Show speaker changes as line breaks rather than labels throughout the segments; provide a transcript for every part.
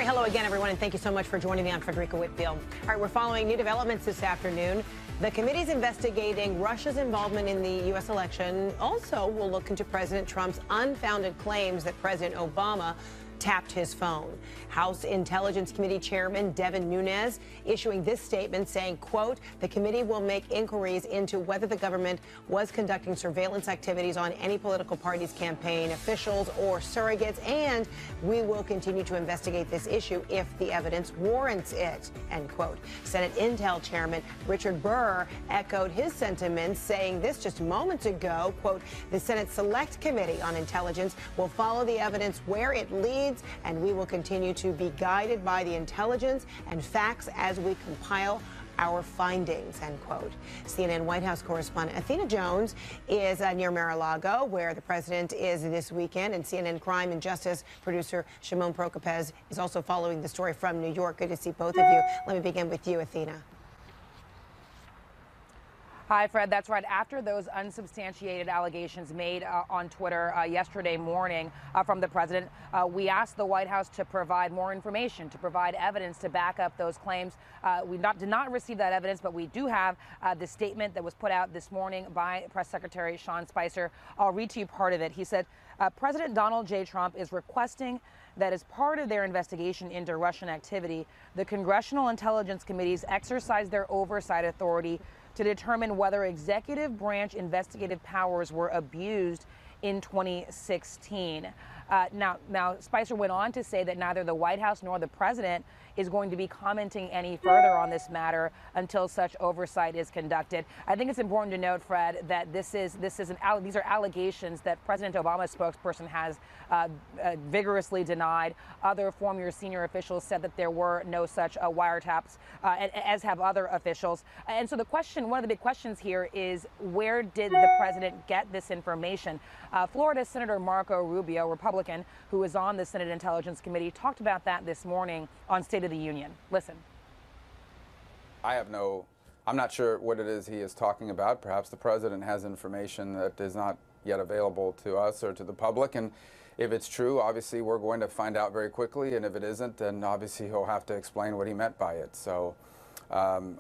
right, hello again, everyone, and thank you so much for joining me. I'm Frederica Whitfield. All right, we're following new developments this afternoon. The committee's investigating Russia's involvement in the U.S. election. Also, we'll look into President Trump's unfounded claims that President Obama tapped his phone. House Intelligence Committee Chairman Devin Nunes issuing this statement saying, quote, the committee will make inquiries into whether the government was conducting surveillance activities on any political party's campaign officials or surrogates, and we will continue to investigate this issue if the evidence warrants it, end quote. Senate Intel Chairman Richard Burr echoed his sentiments, saying this just moments ago, quote, the Senate Select Committee on Intelligence will follow the evidence where it leads, and we will continue to be guided by the intelligence and facts as we compile our findings, end quote. CNN White House correspondent Athena Jones is near Mar-a-Lago, where the president is this weekend, and CNN crime and justice producer Shimon Prokopez is also following the story from New York. Good to see both of you. Let me begin with you, Athena.
Hi, Fred. That's right. After those unsubstantiated allegations made on Twitter yesterday morning from the president, we asked the White House to provide more information, to provide evidence to back up those claims. We did not receive that evidence, but we do have the statement that was put out this morning by Press Secretary Sean Spicer. I'll read to you part of it. He said, President Donald J. Trump is requesting that as part of their investigation into Russian activity, the Congressional Intelligence Committees exercise their oversight authority to determine whether executive branch investigative powers were abused in 2016. Now, Spicer went on to say that neither the White House nor the president is going to be commenting any further on this matter until such oversight is conducted. I think it's important to note, Fred, that these are allegations that President Obama's spokesperson has vigorously denied. Other former senior officials said that there were no such wiretaps, as have other officials. And so one of the big questions here is, where did the president get this information? Florida Senator Marco Rubio, Republican, who is on the Senate Intelligence Committee, talked about that this morning on State of the Union. Listen.
I'm not sure what it is he is talking about. Perhaps the president has information that is not yet available to us or to the public. And if it's true, obviously we're going to find out very quickly. And if it isn't, then obviously he'll have to explain what he meant by it. So I'm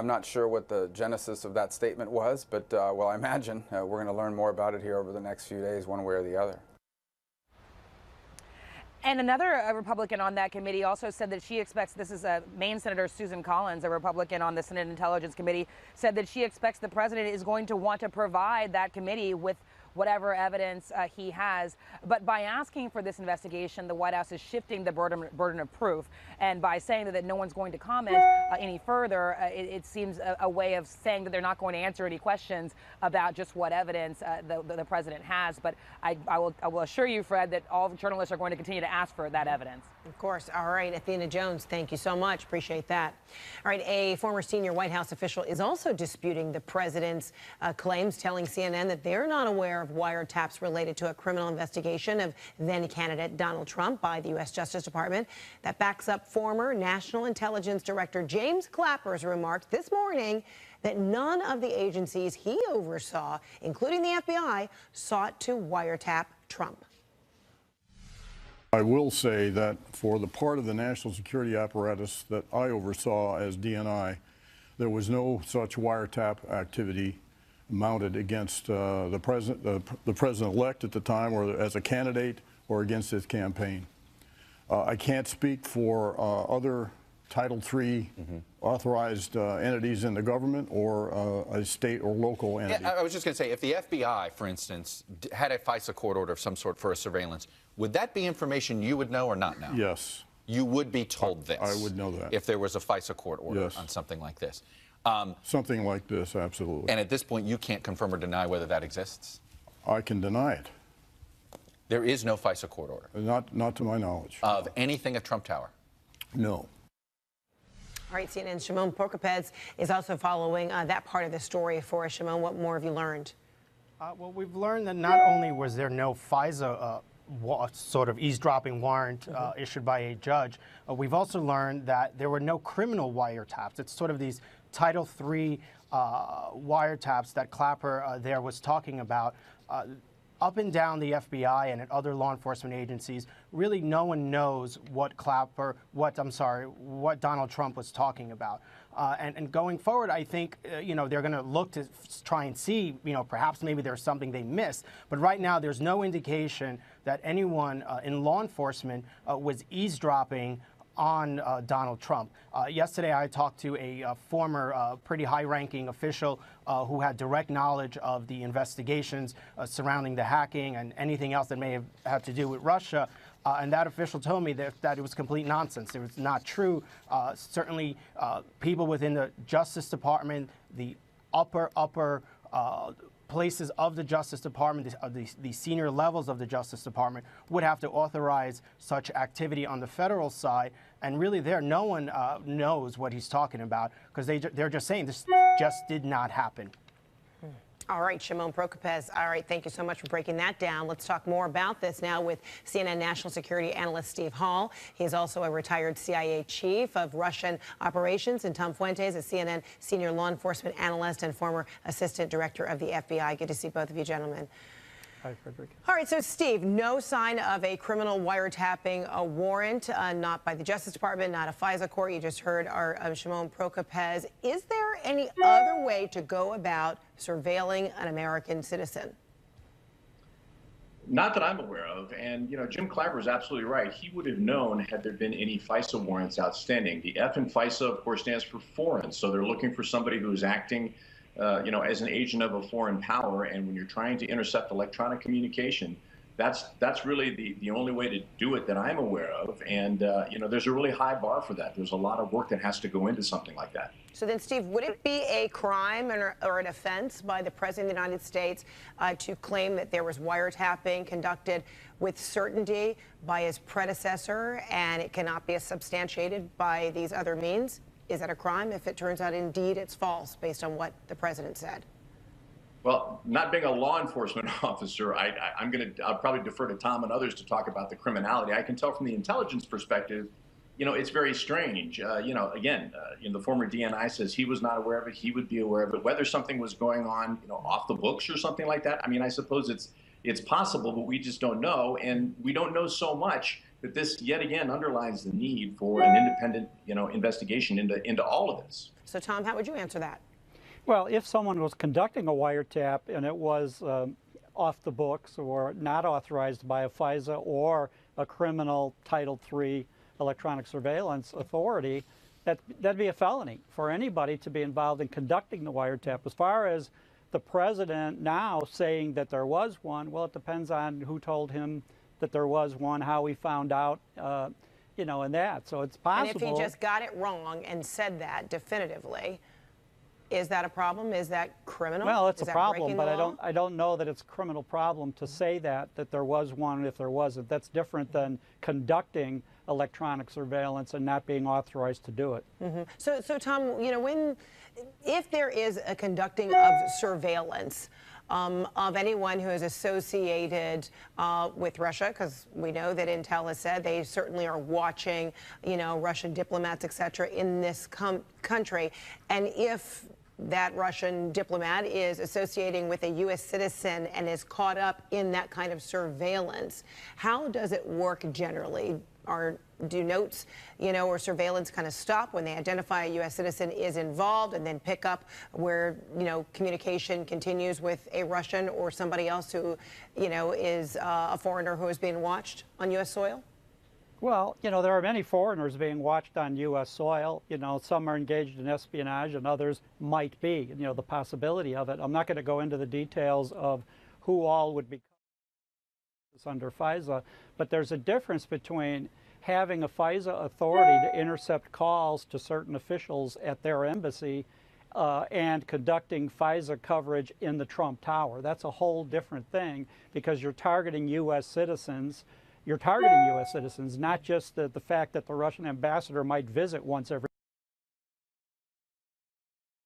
not sure what the genesis of that statement was, but well, I imagine we're going to learn more about it here over the next few days, one way or the other.
And another Republican on that committee also said that she expects, this is Maine Senator Susan Collins, a Republican on the Senate Intelligence Committee, said that she expects the president is going to want to provide that committee with whatever evidence he has. But by asking for this investigation, the White House is shifting the burden of proof. And by saying that no one's going to comment any further, it seems a way of saying that they're not going to answer any questions about just what evidence the president has. But I will assure you, Fred, that all journalists are going to continue to ask for that evidence.
Of course. All right, Athena Jones, thank you so much. Appreciate that. All right, a former senior White House official is also disputing the president's claims, telling CNN that they're not aware of wiretaps related to a criminal investigation of then-candidate Donald Trump by the U.S. Justice Department. That backs up former National Intelligence Director James Clapper's remarks this morning that none of the agencies he oversaw, including the FBI, sought to wiretap Trump.
I will say that for the part of the national security apparatus that I oversaw as DNI, there was no such wiretap activity mounted against the president-elect at the time, or as a candidate, or against his campaign. I can't speak for other Title III authorized entities in the government or a state or local entity.
Yeah, I was just going to say, if the FBI, for instance, had a FISA court order of some sort for a surveillance, would that be information you would know or not know?
Yes.
You would be told this?
I would know that.
If there was a FISA court order
Yes.
on something like this?
Something like this, absolutely.
And at this point, you can't confirm or deny whether that exists?
I can deny it.
There is no FISA court order?
Not to my knowledge.
Of anything at Trump Tower?
No.
All right, CNN's Shimon Prokopez is also following that part of the story for us. Shimon, what more have you learned?
Well, we've learned that not only was there no FISA sort of eavesdropping warrant issued by a judge, we've also learned that there were no criminal wiretaps. It's sort of these Title III wiretaps that Clapper there was talking about. up and down the FBI and at other law enforcement agencies, really no one knows what Donald Trump was talking about. And going forward, I think, they're going to look to try and see, perhaps maybe there's something they missed. But right now, there's no indication that anyone in law enforcement was eavesdropping on Donald Trump. Yesterday, I talked to a former pretty high-ranking official who had direct knowledge of the investigations surrounding the hacking and anything else that may have had to do with Russia. And that official told me that it was complete nonsense. It was not true. Certainly, people within the Justice Department, the upper places of the Justice Department, the senior levels of the Justice Department, would have to authorize such activity on the federal side. And really there, no one knows what he's talking about, because they're just saying this just did not happen.
All right, Shimon Prokupecz. All right, thank you so much for breaking that down. Let's talk more about this now with CNN national security analyst Steve Hall. He's also a retired CIA chief of Russian operations, and Tom Fuentes, a CNN senior law enforcement analyst and former assistant director of the FBI. Good to see both of you gentlemen.
Hi, Frederick.
All right, so Steve, no sign of a criminal wiretapping warrant, not by the Justice Department, not a FISA court. You just heard our Shimon Prokupecz. Is there any other way to go about surveilling an American citizen?
Not that I'm aware of. And, Jim Clapper is absolutely right. He would have known had there been any FISA warrants outstanding. The F in FISA, of course, stands for foreign. So they're looking for somebody who's acting as an agent of a foreign power. And when you're trying to intercept electronic communication, that's really the only way to do it that I'm aware of. And, there's a really high bar for that. There's a lot of work that has to go into something like that.
So then, Steve, would it be a crime or an offense by the President of the United States to claim that there was wiretapping conducted with certainty by his predecessor and it cannot be substantiated by these other means? Is that a crime if it turns out indeed it's false based on what the president said?
Well, not being a law enforcement officer, I'll probably defer to Tom and others to talk about the criminality. I can tell from the intelligence perspective, it's very strange. The former DNI says he was not aware of it. He would be aware of it. Whether something was going on, off the books or something like that. I suppose it's possible, but we just don't know. And we don't know so much that this yet again underlines the need for an independent, investigation into all of this.
So, Tom, how would you answer that?
Well, if someone was conducting a wiretap and it was off the books or not authorized by a FISA or a criminal Title III electronic surveillance authority, that'd be a felony for anybody to be involved in conducting the wiretap. As far as the president now saying that there was one, well, it depends on who told him that there was one, how he found out, and that. So it's possible.
And if he just got it wrong and said that definitively, is that a problem? Is that criminal?
Well, it's
is
a
that
problem, but
law?
I don't know that it's a criminal problem to say that there was one if there wasn't. That's different than conducting electronic surveillance and not being authorized to do it.
Mm-hmm. So Tom, if there is a conducting of surveillance of anyone who is associated with Russia, because we know that Intel has said they certainly are watching, Russian diplomats, et cetera, in this country, and if that Russian diplomat is associating with a U.S. citizen and is caught up in that kind of surveillance, how does it work generally? Do notes, or surveillance kind of stop when they identify a U.S. citizen is involved and then pick up where, communication continues with a Russian or somebody else who, is a foreigner who is being watched on U.S. soil?
Well, there are many foreigners being watched on U.S. soil. Some are engaged in espionage and others might be, the possibility of it. I'm not going to go into the details of who all would be under FISA, but there's a difference between having a FISA authority to intercept calls to certain officials at their embassy and conducting FISA coverage in the Trump Tower. That's a whole different thing because you're targeting U.S. citizens. You're targeting U.S. citizens, not just the fact that the Russian ambassador might visit once every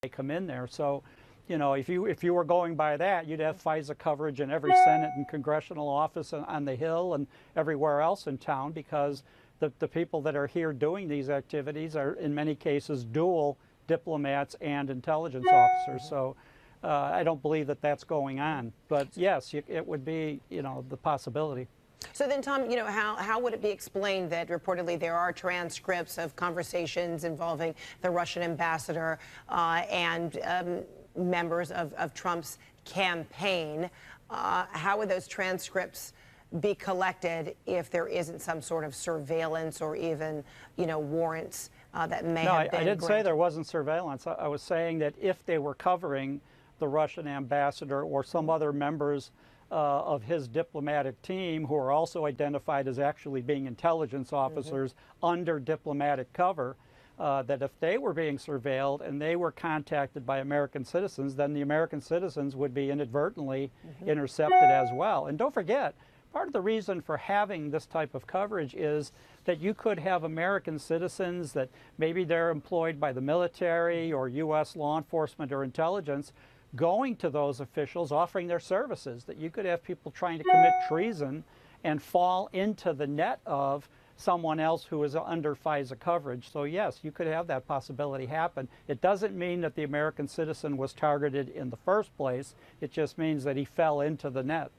they come in there. So, if you were going by that, you'd have FISA coverage in every Senate and congressional office on the Hill and everywhere else in town because the people that are here doing these activities are, in many cases, dual diplomats and intelligence officers. So I don't believe that that's going on. But yes, it would be, the possibility.
So then, Tom, how would it be explained that reportedly there are transcripts of conversations involving the Russian ambassador and members of Trump's campaign? How would those transcripts be collected if there isn't some sort of surveillance or even, warrants that may have been
I didn't
granted?
say there wasn't surveillance. I was saying that if they were covering the Russian ambassador or some other members of his diplomatic team who are also identified as actually being intelligence officers under diplomatic cover, that if they were being surveilled and they were contacted by American citizens, then the American citizens would be inadvertently intercepted as well. And don't forget, part of the reason for having this type of coverage is that you could have American citizens that maybe they're employed by the military or U.S. law enforcement or intelligence going to those officials offering their services, that you could have people trying to commit treason and fall into the net of someone else who is under FISA coverage. So yes, you could have that possibility happen. It doesn't mean that the American citizen was targeted in the first place. It just means that he fell into the net.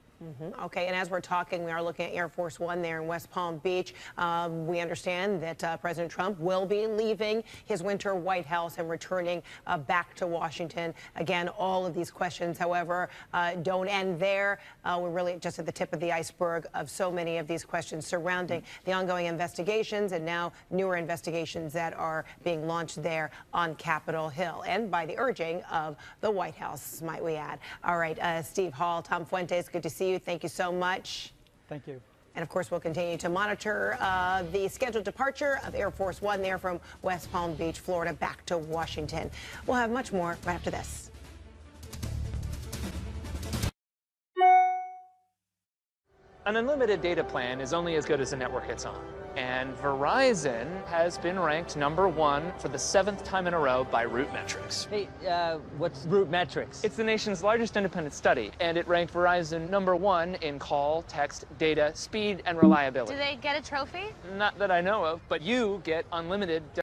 Okay, and as we're talking, we are looking at Air Force One there in West Palm Beach. We understand that President Trump will be leaving his winter White House and returning back to Washington. Again, all of these questions, however, don't end there. We're really just at the tip of the iceberg of so many of these questions surrounding the ongoing investigations and now newer investigations that are being launched there on Capitol Hill and by the urging of the White House, might we add. All right, Steve Hall, Tom Fuentes, good to see you. Thank you so much.
Thank you.
And of course, we'll continue to monitor the scheduled departure of Air Force One there from West Palm Beach, Florida, back to Washington. We'll have much more right after this.
An unlimited data plan is only as good as the network it's on. And Verizon has been ranked #1 for the 7th time in a row by RootMetrics.
Hey, what's RootMetrics?
It's the nation's largest independent study, and it ranked Verizon #1 in call, text, data, speed, and reliability.
Do they get a trophy?
Not that I know of, but you get unlimited